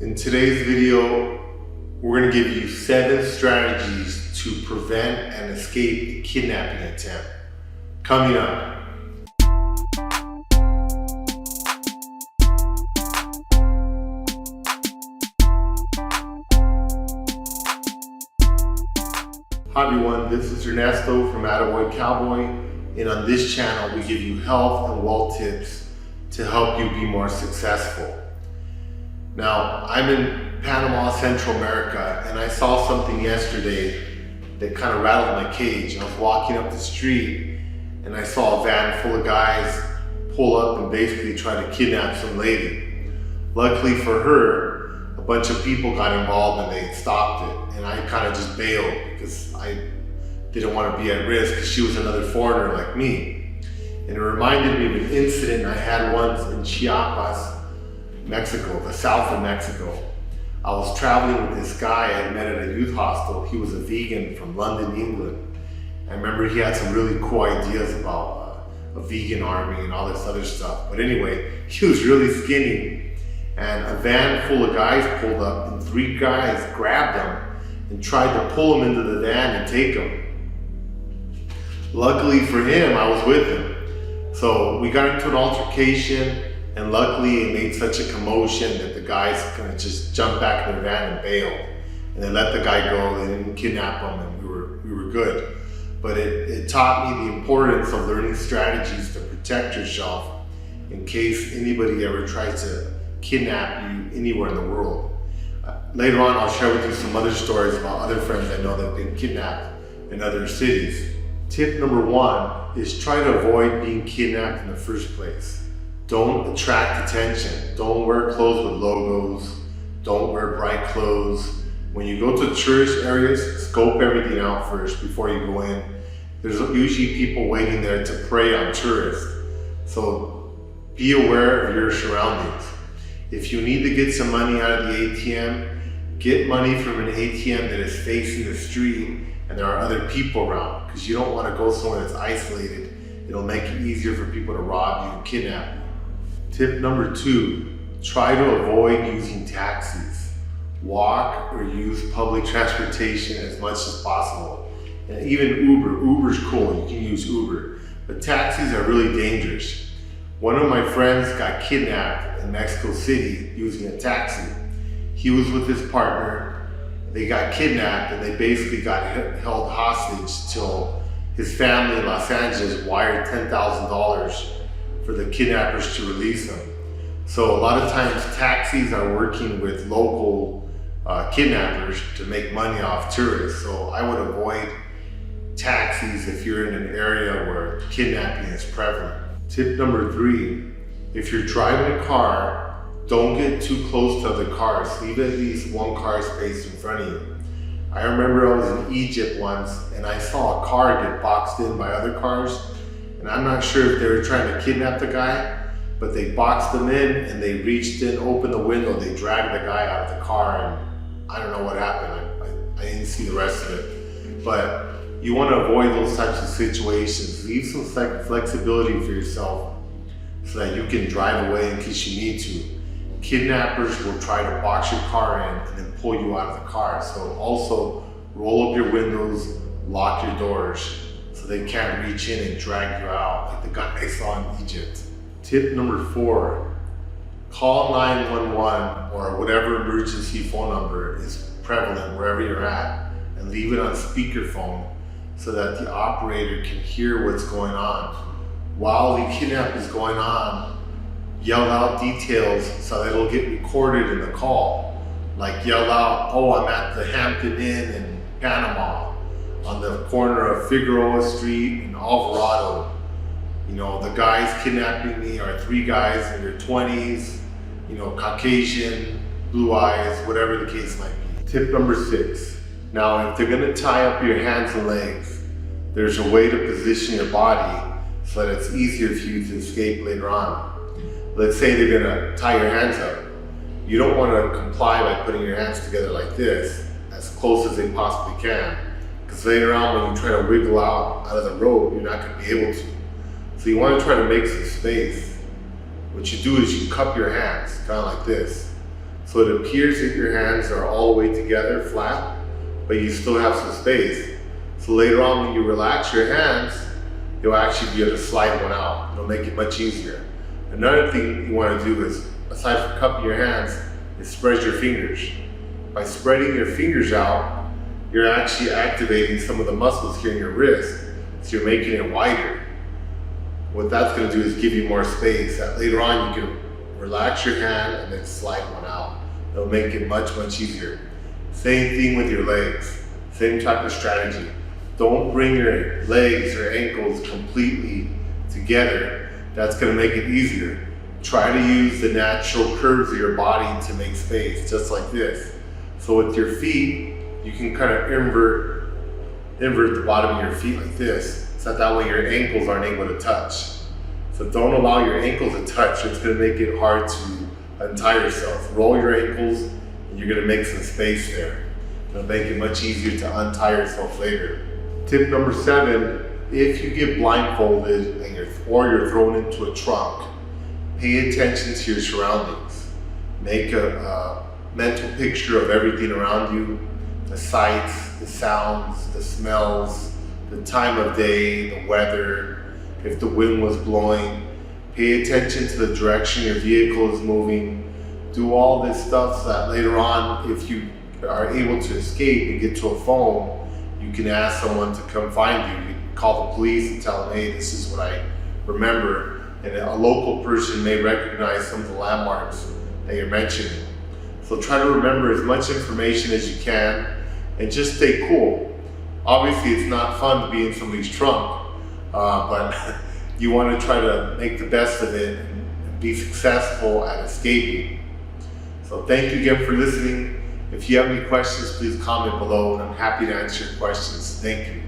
In today's video, we're going to give you 7 strategies to prevent and escape a kidnapping attempt. Coming up. Hi everyone, this is Ernesto from AttaBoyCowBoy, and on this channel we give you health and wealth tips to help you be more successful. Now, I'm in Panama, Central America, and I saw something yesterday that kind of rattled my cage. I was walking up the street and I saw a van full of guys pull up and basically try to kidnap some lady. Luckily for her, a bunch of people got involved and they stopped it, and I kind of just bailed because I didn't want to be at risk because she was another foreigner like me. And it reminded me of an incident I had once in Chiapas, Mexico, the south of Mexico. I was traveling with this guy I had met at a youth hostel. He was a vegan from London, England. I remember he had some really cool ideas about a vegan army and all this other stuff. But anyway, he was really skinny. And a van full of guys pulled up and 3 guys grabbed him and tried to pull him into the van and take him. Luckily for him, I was with him. So we got into an altercation, and luckily it made such a commotion that the guys kind of just jumped back in the van and bailed. And they let the guy go, they didn't kidnap him, and we were good. But it taught me the importance of learning strategies to protect yourself in case anybody ever tries to kidnap you anywhere in the world. Later on, I'll share with you some other stories about other friends I know that have been kidnapped in other cities. Tip number 1 is try to avoid being kidnapped in the first place. Don't attract attention. Don't wear clothes with logos. Don't wear bright clothes. When you go to tourist areas, scope everything out first before you go in. There's usually people waiting there to prey on tourists. So be aware of your surroundings. If you need to get some money out of the ATM, get money from an ATM that is facing the street and there are other people around, because you don't want to go somewhere that's isolated. It'll make it easier for people to rob you and kidnap you. Tip number 2, try to avoid using taxis. Walk or use public transportation as much as possible. And even Uber's cool, you can use Uber, but taxis are really dangerous. One of my friends got kidnapped in Mexico City using a taxi. He was with his partner, they got kidnapped, and they basically got held hostage till his family in Los Angeles wired $10,000 for the kidnappers to release him. So a lot of times taxis are working with local kidnappers to make money off tourists. So I would avoid taxis if you're in an area where kidnapping is prevalent. Tip number 3, if you're driving a car, don't get too close to other cars. Leave at least 1 car space in front of you. I remember I was in Egypt once and I saw a car get boxed in by other cars. And I'm not sure if they were trying to kidnap the guy, but they boxed him in and they reached in, opened the window, they dragged the guy out of the car, and I don't know what happened. I didn't see the rest of it. But you want to avoid those types of situations. Leave some flexibility for yourself so that you can drive away in case you need to. Kidnappers will try to box your car in and then pull you out of the car. So also roll up your windows, lock your doors, so they can't reach in and drag you out like the guy I saw in Egypt. Tip number 4, call 911 or whatever emergency phone number is prevalent wherever you're at, and leave it on speakerphone so that the operator can hear what's going on. While the kidnap is going on, yell out details so that it'll get recorded in the call. Like yell out, oh, I'm at the Hampton Inn in Panama, on the corner of Figueroa Street and Alvarado. You know, the guys kidnapping me are 3 guys in their 20s, you know, Caucasian, blue eyes, whatever the case might be. Tip number 6. Now, if they're gonna tie up your hands and legs, there's a way to position your body so that it's easier for you to escape later on. Let's say they're gonna tie your hands up. You don't wanna comply by putting your hands together like this, as close as they possibly can. Because later on, when you try to wiggle out of the rope, you're not going to be able to. So you want to try to make some space. What you do is you cup your hands, kind of like this. So it appears that your hands are all the way together, flat, but you still have some space. So later on when you relax your hands, you'll actually be able to slide one out. It'll make it much easier. Another thing you want to do is, aside from cupping your hands, is spread your fingers. By spreading your fingers out, you're actually activating some of the muscles here in your wrist, so you're making it wider. What that's going to do is give you more space. That later on you can relax your hand and then slide one out. It'll make it much, much easier. Same thing with your legs. Same type of strategy. Don't bring your legs or ankles completely together. That's going to make it easier. Try to use the natural curves of your body to make space, just like this. So with your feet, you can kind of invert the bottom of your feet like this, so that way your ankles aren't able to touch. So don't allow your ankles to touch. It's going to make it hard to untie yourself. Roll your ankles and you're going to make some space there. It'll make it much easier to untie yourself later. Tip number 7, if you get blindfolded and you're thrown into a trunk, pay attention to your surroundings. Make a mental picture of everything around you, the sights, the sounds, the smells, the time of day, the weather, if the wind was blowing. Pay attention to the direction your vehicle is moving. Do all this stuff so that later on, if you are able to escape and get to a phone, you can ask someone to come find you. You can call the police and tell them, hey, this is what I remember. And a local person may recognize some of the landmarks that you're mentioning. So try to remember as much information as you can and just stay cool. Obviously, it's not fun to be in somebody's trunk, but you want to try to make the best of it and be successful at escaping. So thank you again for listening. If you have any questions, please comment below and I'm happy to answer your questions. Thank you.